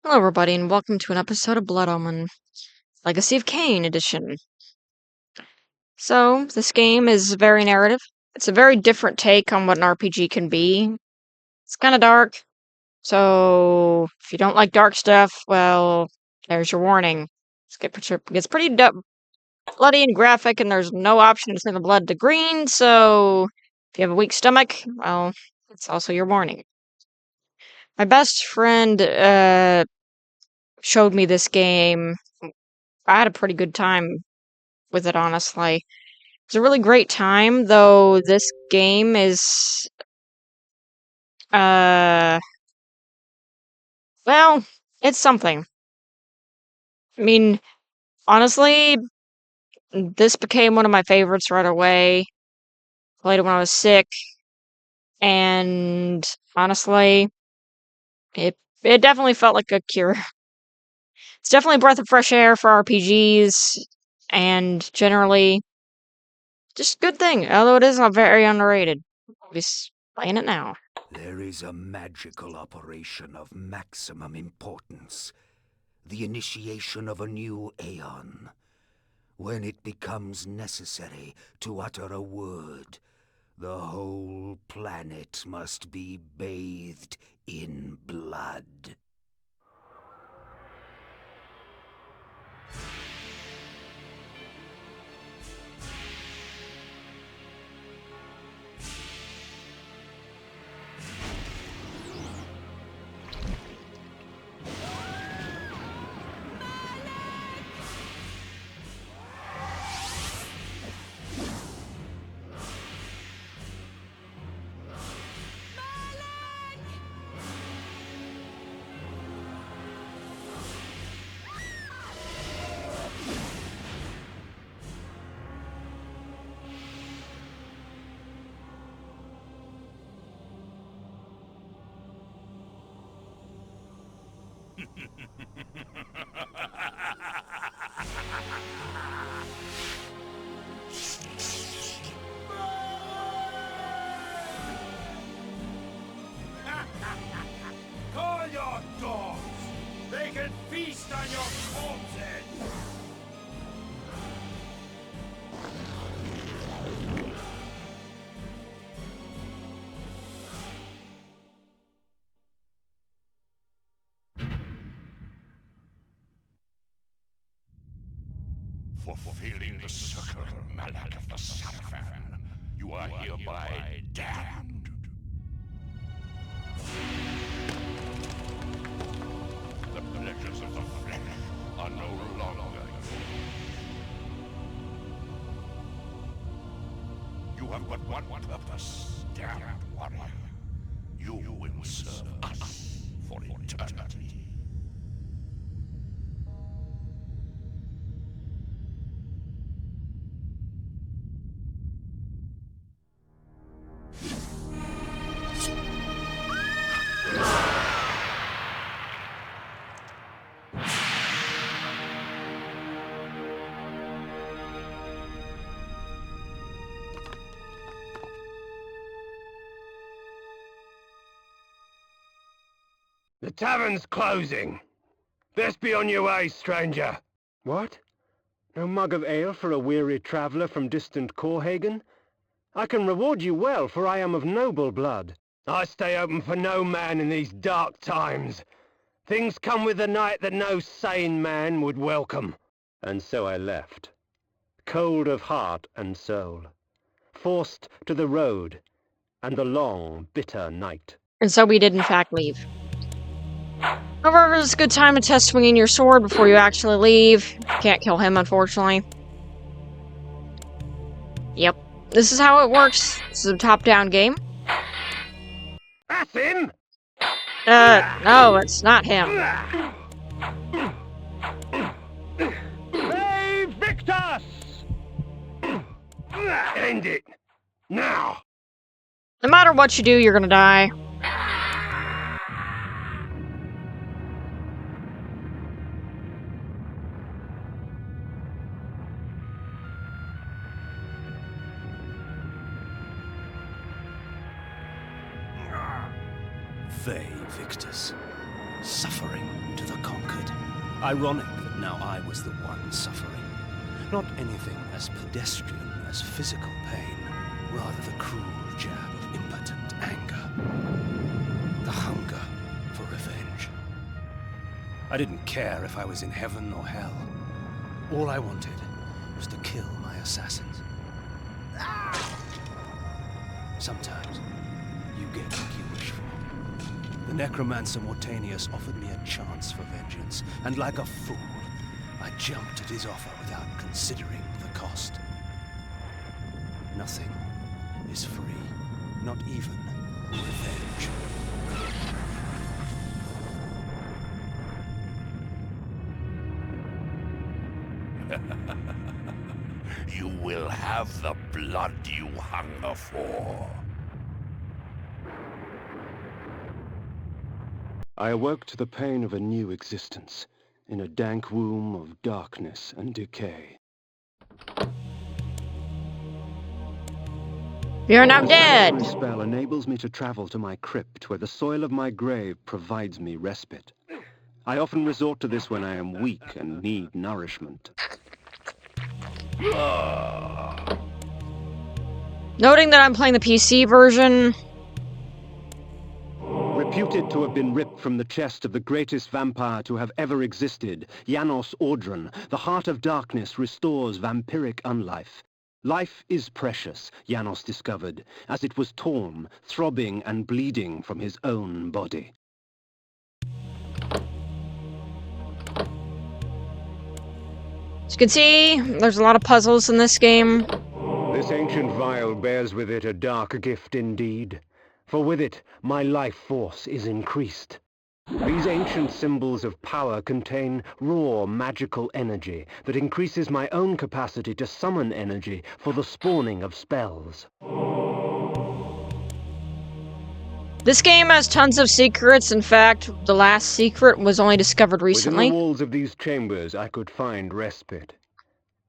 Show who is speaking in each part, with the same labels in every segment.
Speaker 1: Hello, everybody, and welcome to an episode of Blood Omen, Legacy of Kain edition. So, this game is very narrative. It's a very different take on what an RPG can be. It's kind of dark, so if you don't like dark stuff, well, there's your warning. It's pretty bloody and graphic, and there's no option to turn the blood to green, so if you have a weak stomach, well, it's also your warning. My best friend, showed me this game. I had a pretty good time with it, honestly. It's a really great time, though this game is, uh, well, it's something. I mean, honestly, this became one of my favorites right away. Played it when I was sick, and honestly, it definitely felt like a cure. It's definitely a breath of fresh air for RPGs, and generally, just a good thing, although it is not very underrated. I'll be playing it now.
Speaker 2: There is a magical operation of maximum importance. The initiation of a new aeon. When it becomes necessary to utter a word, the whole planet must be bathed in blood.
Speaker 3: Call your dogs! They can feast on your corpses!
Speaker 4: For fulfilling the circle, Malak of the Sarafan, you are hereby damned. The pleasures of the flesh are no longer yours. You have but one purpose, damned warrior. You will serve us for eternity.
Speaker 3: The tavern's closing. Best be on your way, stranger.
Speaker 5: What? No mug of ale for a weary traveller from distant Corhagen? I can reward you well, for I am of noble blood.
Speaker 3: I stay open for no man in these dark times. Things come with the night that no sane man would welcome.
Speaker 5: And so I left, cold of heart and soul, forced to the road and the long, bitter night.
Speaker 1: And so we did, in fact, leave. However, it's a good time to test swinging your sword before you actually leave. Can't kill him, unfortunately. Yep. This is how it works. This is a top-down game.
Speaker 3: That's him!
Speaker 1: No, it's not him.
Speaker 3: Hey, Victus! End it! Now!
Speaker 1: No matter what you do, you're gonna die.
Speaker 2: Vae Victus, suffering to the
Speaker 6: Ironic that now I was the one suffering. Not anything as pedestrian as physical pain, rather the cruel jab of impotent anger. The hunger for revenge. I didn't care if I was in heaven or hell. All I wanted was to kill my assassins. Sometimes you get what you wish for. The necromancer Mortanius offered me a chance for vengeance, and like a fool, I jumped at his offer without considering the cost. Nothing is free, not even revenge.
Speaker 4: You will have the blood you hunger for.
Speaker 5: I awoke to the pain of a new existence, in a dank womb of darkness and decay.
Speaker 1: You're now
Speaker 5: The
Speaker 1: dead!
Speaker 5: sanctuary spell enables me to travel to my crypt, where the soil of my grave provides me respite. I often resort to this when I am weak and need nourishment.
Speaker 1: Noting that I'm playing the PC version,
Speaker 5: Reputed to have been ripped from the chest of the greatest vampire to have ever existed, Janos Audron, the Heart of Darkness restores vampiric unlife. Life is precious, Janos discovered, as it was torn, throbbing and bleeding from his own body.
Speaker 1: as you can see, there's a lot of puzzles in this game.
Speaker 5: This ancient vial bears with it a dark gift indeed, for with it my life force is increased. These ancient symbols of power contain raw magical energy that increases my own capacity to summon energy for the spawning of spells.
Speaker 1: This game has tons of secrets. In fact, the last secret was only discovered
Speaker 5: Within
Speaker 1: recently.
Speaker 5: the walls of these chambers I could find respite,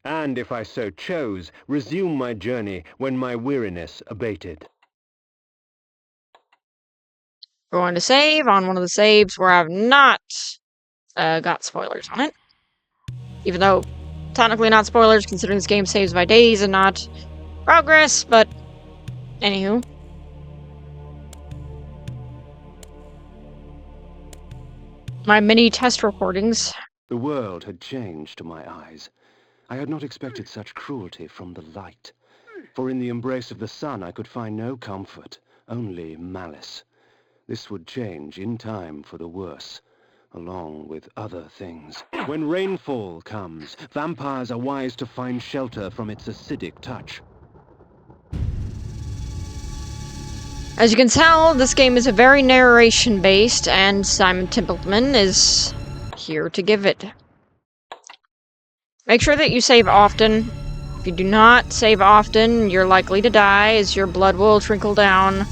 Speaker 5: and if I so chose, resume my journey when my weariness abated.
Speaker 1: Going to save on one of the saves where I've not got spoilers on it. Even though, technically not spoilers, considering this game saves by days and not progress, but anywho. My mini test recordings.
Speaker 5: The world had changed to my eyes. I had not expected such cruelty from the light, for in the embrace of the sun I could find no comfort, only malice. This would change in time for the worse, along with other things. When rainfall comes, vampires are wise to find shelter from its acidic touch.
Speaker 1: As you can tell, this game is a very narration-based, and Simon Templeman is here to give it. Make sure that you save often. If you do not save often, you're likely to die, as your blood will trickle down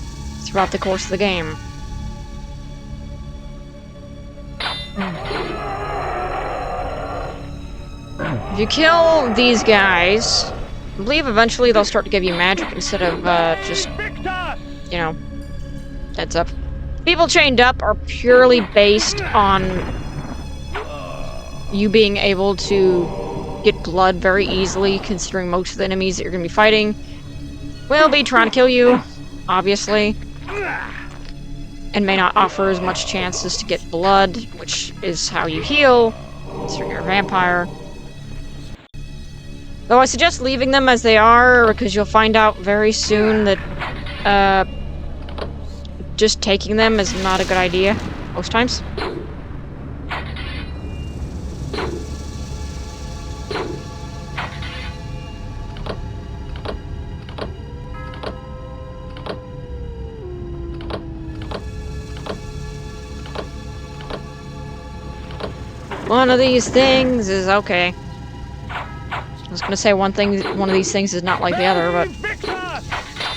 Speaker 1: throughout the course of the game. If you kill these guys, I believe eventually they'll start to give you magic instead of just, you know, heads up. People chained up are purely based on you being able to get blood very easily, considering most of the enemies that you're going to be fighting will be trying to kill you, obviously, and may not offer as much chances to get blood, which is how you heal, considering you're a vampire. Though I suggest leaving them as they are, because you'll find out very soon that, just taking them is not a good idea, most times. One of these things is okay. I was gonna say one of these things is not like the other, but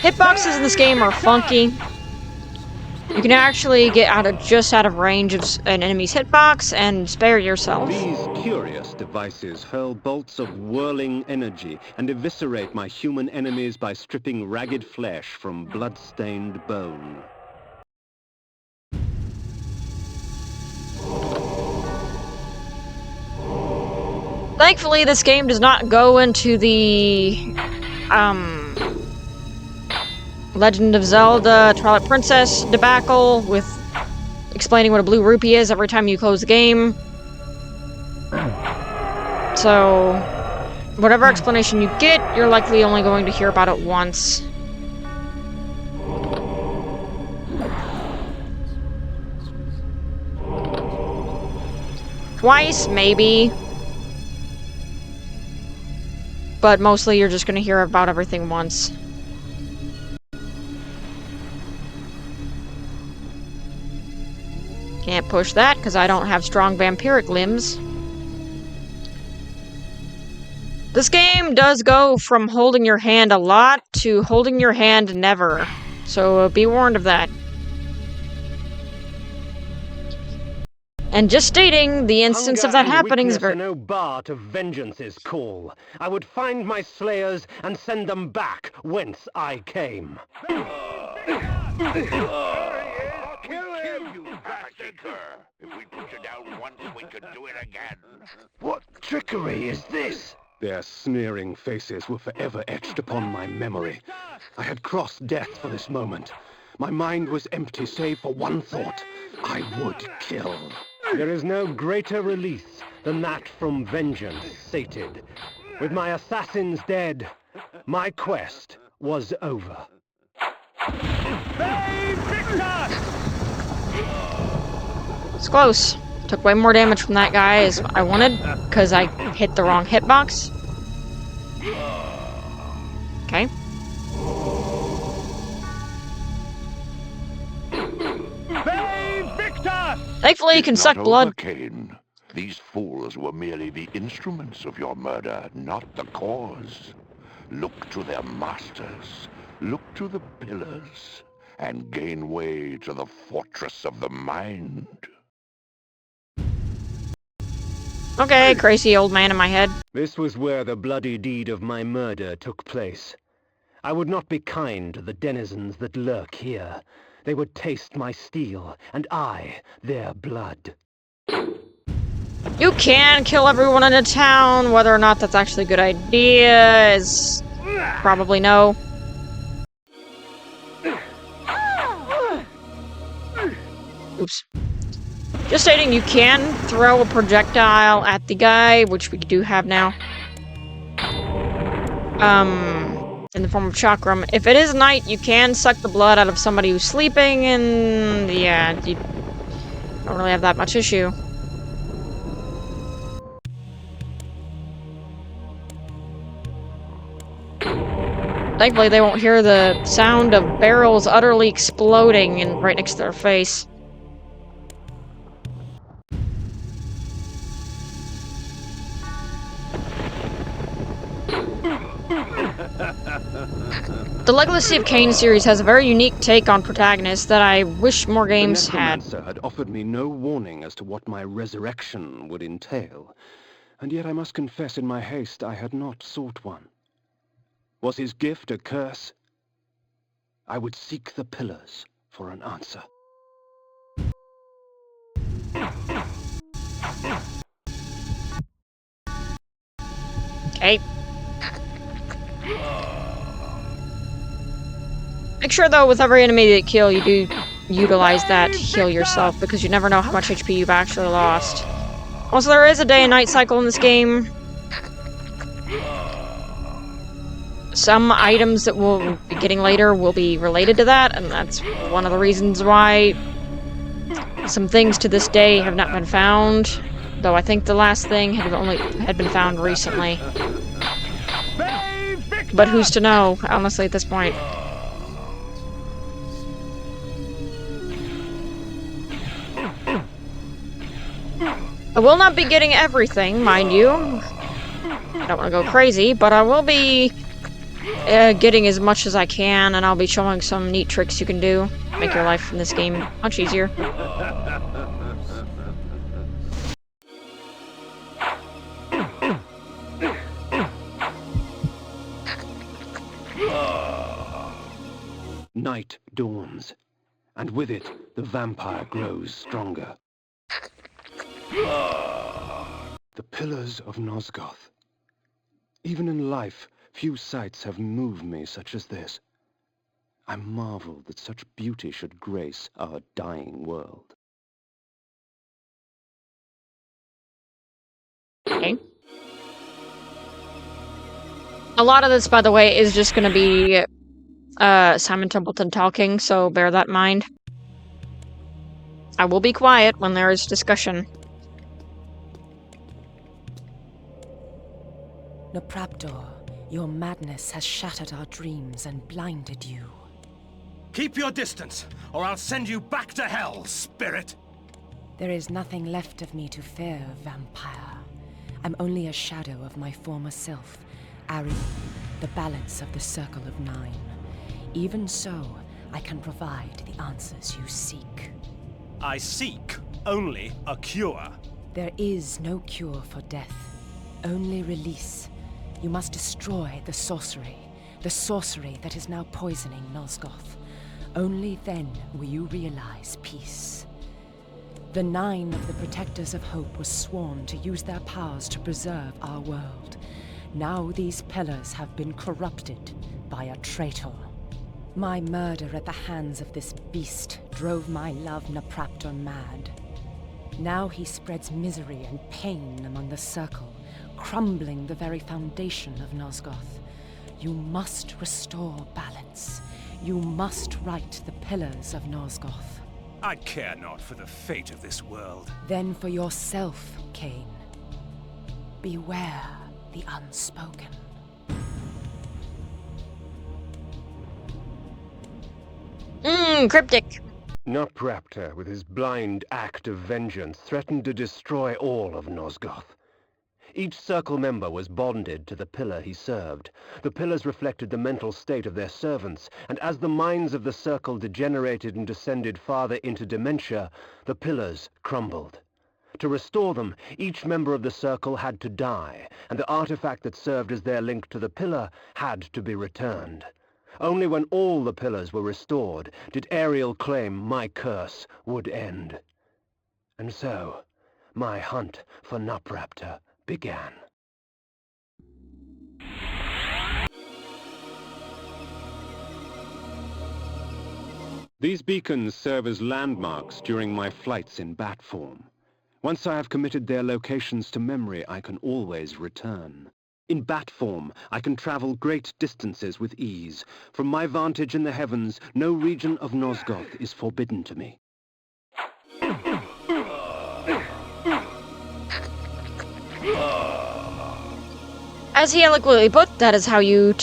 Speaker 1: hitboxes in this game are funky. You can actually get just out of range of an enemy's hitbox and spare yourself.
Speaker 5: These curious devices hurl bolts of whirling energy and eviscerate my human enemies by stripping ragged flesh from blood-stained bone.
Speaker 1: Thankfully, this game does not go into the, Legend of Zelda Twilight Princess debacle with explaining what a blue rupee is every time you close the game. So, whatever explanation you get, you're likely only going to hear about it once. Twice, maybe. But mostly you're just gonna hear about everything once. Can't push that, because I don't have strong vampiric limbs. This game does go from holding your hand a lot to holding your hand never. So be warned of that. And just stating, the instance of
Speaker 3: Hunger
Speaker 1: that
Speaker 3: and
Speaker 1: happening is
Speaker 3: weakness
Speaker 1: very...
Speaker 3: are no bar to vengeance's call. I would find my slayers and send them back whence I came.
Speaker 4: Kill him, you bastard! If we put you down once, we could do it again.
Speaker 3: What trickery is this?
Speaker 5: Their sneering faces were forever etched upon my memory. I had crossed death for this moment. My mind was empty save for one thought. I would kill.
Speaker 3: There is no greater release than that from vengeance sated. With my assassins dead, my quest was over.
Speaker 1: It's close. Took way more damage from that guy as I wanted, because I hit the wrong hitbox. Okay. Thankfully, you can
Speaker 4: It's
Speaker 1: suck
Speaker 4: not
Speaker 1: blood.
Speaker 4: over, Kain. These fools were merely the instruments of your murder, not the cause. Look to their masters. Look to the pillars. And gain way to the fortress of the mind.
Speaker 1: Okay, crazy old man in my head.
Speaker 3: This was where the bloody deed of my murder took place. I would not be kind to the denizens that lurk here. They would taste my steel, and I their blood.
Speaker 1: You can kill everyone in a town. Whether or not that's actually a good idea is probably no. Oops. Just stating, you can throw a projectile at the guy, which we do have now. In the form of chakram. If it is night, you can suck the blood out of somebody who's sleeping, and yeah, you don't really have that much issue. Thankfully, they won't hear the sound of barrels utterly exploding and right next to their face. The Legacy of Kain series has a very unique take on protagonists that I wish more games
Speaker 5: The
Speaker 1: had.
Speaker 5: necromancer had offered me no warning as to what my resurrection would entail, and yet I must confess in my haste I had not sought one. Was his gift a curse? I would seek the pillars for an answer.
Speaker 1: Okay. Make sure, though, with every enemy that you kill, you do utilize that to heal yourself, because you never know how much HP you've actually lost. Also, there is a day and night cycle in this game. Some items that we'll be getting later will be related to that, and that's one of the reasons why some things to this day have not been found. Though I think the last thing had been found recently. But who's to know, honestly, at this point. I will not be getting everything, mind you. I don't want to go crazy, but I will be getting as much as I can, and I'll be showing some neat tricks you can do. Make your life in this game much easier.
Speaker 5: Night dawns, and with it, the vampire grows stronger. The pillars of Nosgoth. Even in life, few sights have moved me such as this. I marvel that such beauty should grace our dying world.
Speaker 1: Okay. A lot of this, by the way, is just gonna be Simon Templeton talking, so bear that in mind. I will be quiet when there is discussion.
Speaker 7: Nopraptor, your madness has shattered our dreams and blinded you.
Speaker 6: Keep your distance, or I'll send you back to hell, spirit!
Speaker 7: There is nothing left of me to fear, vampire. I'm only a shadow of my former self, Ariel, the balance of the Circle of Nine. Even so, I can provide the answers you seek.
Speaker 6: I seek only a cure.
Speaker 7: There is no cure for death, only release. You must destroy the sorcery that is now poisoning Nosgoth. Only then will you realize peace. The Nine of the Protectors of Hope were sworn to use their powers to preserve our world. Now these pillars have been corrupted by a traitor. My murder at the hands of this beast drove my love Nopraptor mad. Now he spreads misery and pain among the Circle, crumbling the very foundation of Nosgoth. You must restore balance. You must right the pillars of Nosgoth.
Speaker 6: I care not for the fate of this world.
Speaker 7: Then for yourself, Kain. Beware the unspoken.
Speaker 1: Cryptic.
Speaker 3: Nopraptor, with his blind act of vengeance, threatened to destroy all of Nosgoth. Each Circle member was bonded to the pillar he served. The pillars reflected the mental state of their servants, and as the minds of the Circle degenerated and descended farther into dementia, the pillars crumbled. To restore them, each member of the Circle had to die, and the artifact that served as their link to the pillar had to be returned. Only when all the pillars were restored did Ariel claim my curse would end. And so, my hunt for Nopraptor began.
Speaker 5: These beacons serve as landmarks during my flights in bat form. Once I have committed their locations to memory, I can always return. In bat form, I can travel great distances with ease. From my vantage in the heavens, no region of Nosgoth is forbidden to me.
Speaker 1: As he eloquently put, that is how you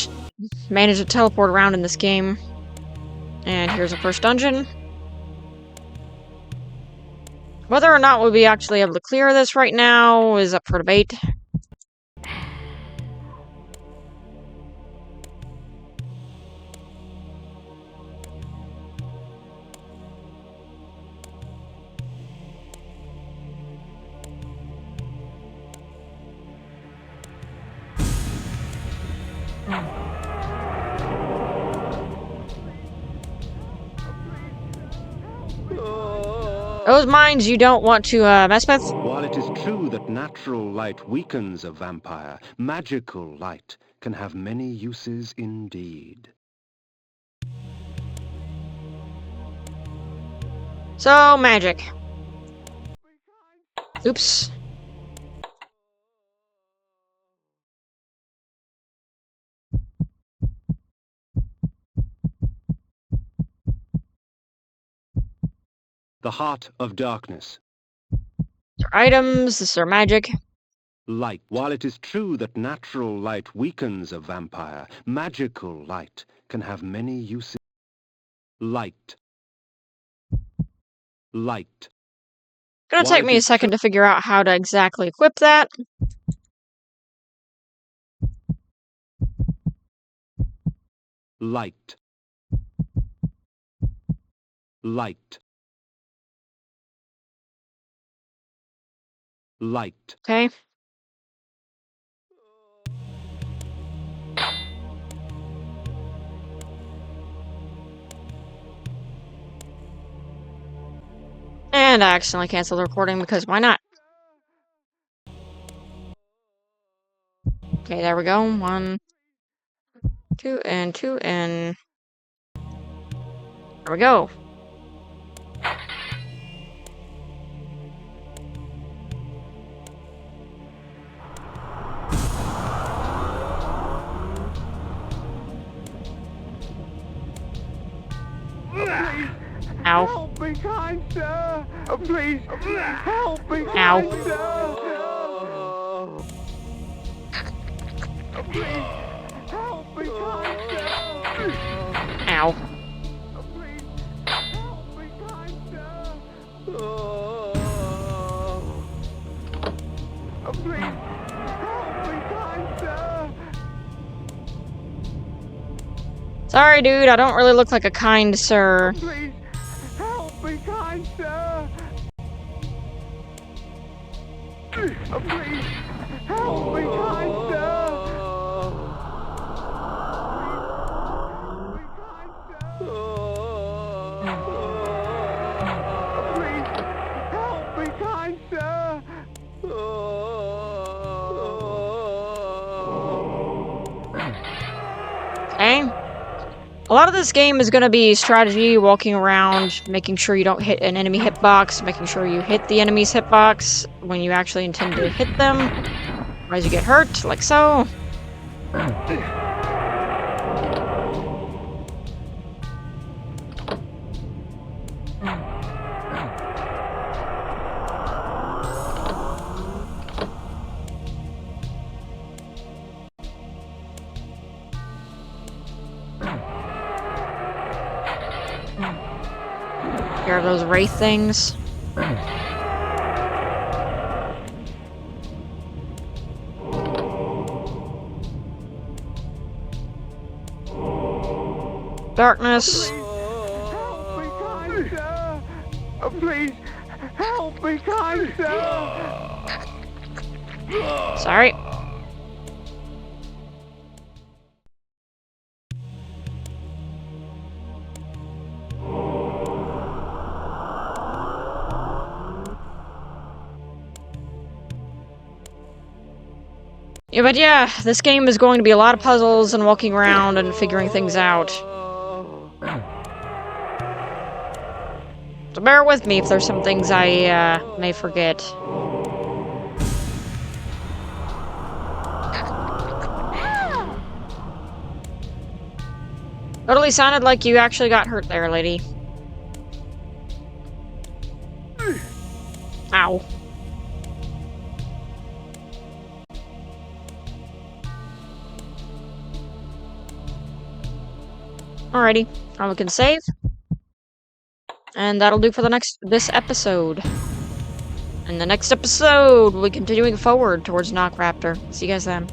Speaker 1: manage to teleport around in this game. And here's the first dungeon. Whether or not we'll be actually able to clear this right now is up for debate. Those mines you don't want to mess with.
Speaker 5: While it is true that natural light weakens a vampire, magical light can have many uses indeed.
Speaker 1: So, magic. Oops.
Speaker 5: The Heart of Darkness.
Speaker 1: These are items, this is our magic.
Speaker 5: Light. While it is true that natural light weakens a vampire, magical light can have many uses. Light. Light.
Speaker 1: Gonna take me a second to figure out how to exactly equip that.
Speaker 5: Light. Light. Light.
Speaker 1: Okay. And I accidentally canceled the recording because why not? Okay, there we go. 1, 2, and 2, and... There we go. Ow.
Speaker 2: Help me, kind sir! Please, help me,
Speaker 1: Ow.
Speaker 2: kind sir! Please, help me, kind sir!
Speaker 1: Ow.
Speaker 2: Please, help me, kind sir! Please, help me, kind sir!
Speaker 1: Sorry, dude, I don't really look like a kind sir.
Speaker 2: Please, help me, kind sir! Please, help me, kind sir! Please, help me, kind sir!
Speaker 1: Okay. A lot of this game is gonna be strategy, walking around, making sure you don't hit an enemy hitbox, making sure you hit the enemy's hitbox when you actually intend to hit them. Otherwise you get hurt, like so. Here are those wraith things. Darkness.
Speaker 2: Help me, kind sir! Please, help me, kind sir!
Speaker 1: Sorry. Yeah, but yeah, this game is going to be a lot of puzzles and walking around and figuring things out. So bear with me if there's some things I may forget. Totally sounded like you actually got hurt there, lady. Ow. Alrighty, now we can save. And that'll do for this episode. In the next episode, we'll be continuing forward towards Knockraptor. See you guys then.